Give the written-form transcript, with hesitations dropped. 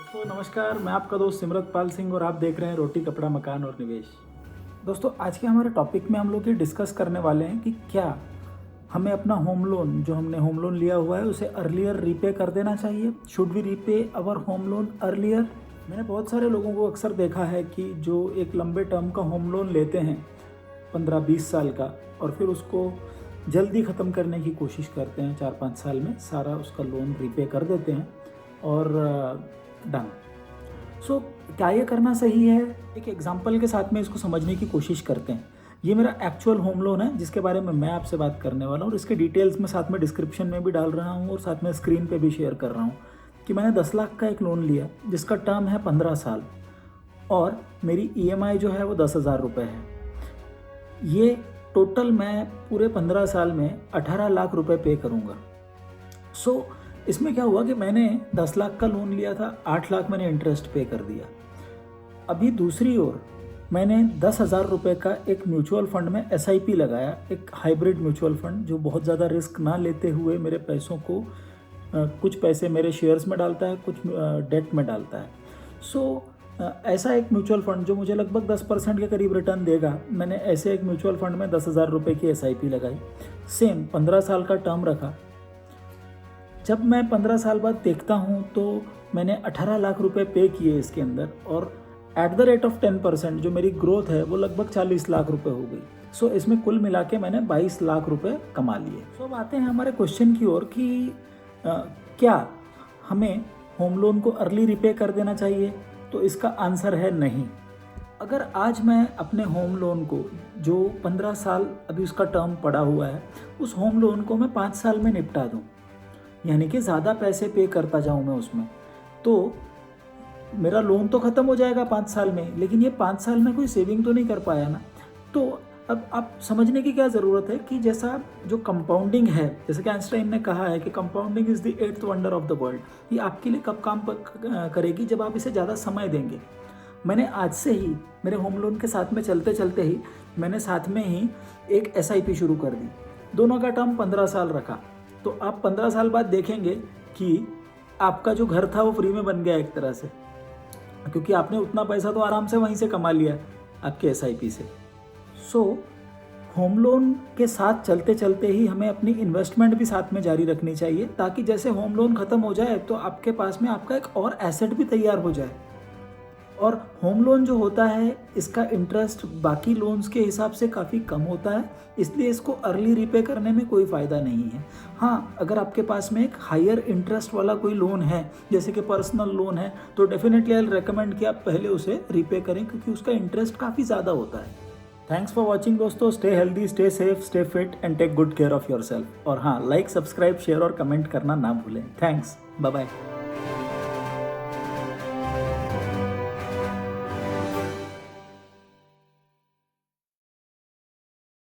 दोस्तों नमस्कार, मैं आपका दोस्त सिमरतपाल सिंह और आप देख रहे हैं रोटी कपड़ा मकान और निवेश। दोस्तों आज के हमारे टॉपिक में हम लोग ये डिस्कस करने वाले हैं कि क्या हमें अपना होम लोन जो हमने होम लोन लिया हुआ है उसे अर्लियर रीपे कर देना चाहिए। Should we repay our home loan earlier. मैंने बहुत सारे लोगों को अक्सर देखा है कि जो एक लंबे टर्म का होम लोन लेते हैं 15-20 साल का और फिर उसको जल्दी ख़त्म करने की कोशिश करते हैं, 4-5 साल में सारा उसका लोन रीपे कर देते हैं और डन। सो क्या ये करना सही है? एक एग्जांपल के साथ में इसको समझने की कोशिश करते हैं। ये मेरा एक्चुअल होम लोन है जिसके बारे में मैं आपसे बात करने वाला हूँ और इसके डिटेल्स मैं साथ में डिस्क्रिप्शन में भी डाल रहा हूँ और साथ में स्क्रीन पे भी शेयर कर रहा हूँ कि मैंने 10 लाख का एक लोन लिया जिसका टर्म है 15 साल और मेरी EMI जो है वो 10,000 रुपये है। ये टोटल मैं पूरे 15 साल में 18 लाख रुपए पे करूँगा। सो इसमें क्या हुआ कि मैंने 10 लाख का लोन लिया था, 8 लाख मैंने इंटरेस्ट पे कर दिया। अभी दूसरी ओर मैंने 10,000 रुपये का एक म्यूचुअल फंड में SIP लगाया, एक हाइब्रिड म्यूचुअल फंड जो बहुत ज़्यादा रिस्क ना लेते हुए मेरे पैसों को कुछ पैसे मेरे शेयर्स में डालता है, कुछ डेट में डालता है। सो ऐसा एक म्यूचुअल फंड जो मुझे लगभग 10% के करीब रिटर्न देगा, मैंने ऐसे एक म्यूचुअल फंड में 10,000 रुपये की SIP लगाई। सेम 15 साल का टर्म रखा। जब मैं 15 साल बाद देखता हूँ तो मैंने 18 लाख रुपए पे किए इसके अंदर और एट द रेट ऑफ 10% जो मेरी ग्रोथ है वो लगभग 40 लाख रुपए हो गई। सो इसमें कुल मिला के मैंने 22 लाख रुपए कमा लिए। सो अब आते हैं हमारे क्वेश्चन की ओर कि क्या हमें होम लोन को अर्ली रिपे कर देना चाहिए? तो इसका आंसर है नहीं। अगर आज मैं अपने होम लोन को जो 15 साल अभी उसका टर्म पड़ा हुआ है उस होम लोन को मैं 5 साल में निपटा दूँ, यानी कि ज़्यादा पैसे पे करता जाऊँ मैं उसमें, तो मेरा लोन तो ख़त्म हो जाएगा 5 साल में, लेकिन ये 5 साल में कोई सेविंग तो नहीं कर पाया ना। तो अब आप समझने की क्या ज़रूरत है कि जैसा जो कंपाउंडिंग है, जैसे कि आइंस्टाइन ने कहा है कि compounding is the 8th wonder of the world, ये आपके लिए कब काम करेगी? जब आप इसे ज़्यादा समय देंगे। मैंने आज से ही मेरे होम लोन के साथ में चलते चलते ही मैंने साथ में ही एक SIP शुरू कर दी। दोनों का टर्म 15 साल रखा। तो आप 15 साल बाद देखेंगे कि आपका जो घर था वो फ्री में बन गया एक तरह से, क्योंकि आपने उतना पैसा तो आराम से वहीं से कमा लिया आपके SIP से। सो होम लोन के साथ चलते चलते ही हमें अपनी इन्वेस्टमेंट भी साथ में जारी रखनी चाहिए, ताकि जैसे होम लोन ख़त्म हो जाए तो आपके पास में आपका एक और एसेट भी तैयार हो जाए। और होम लोन जो होता है इसका इंटरेस्ट बाकी लोन्स के हिसाब से काफ़ी कम होता है, इसलिए इसको अर्ली रीपे करने में कोई फ़ायदा नहीं है। हाँ, अगर आपके पास में एक हायर इंटरेस्ट वाला कोई लोन है जैसे कि पर्सनल लोन है तो डेफिनेटली आई रिकमेंड कि आप पहले उसे रीपे करें, क्योंकि उसका इंटरेस्ट काफ़ी ज़्यादा होता है। थैंक्स फॉर वॉचिंग दोस्तों। Stay healthy, stay safe, stay fit and take good care of yourself. और हाँ, लाइक, सब्सक्राइब, शेयर और कमेंट करना ना भूलें। Thanks, bye bye.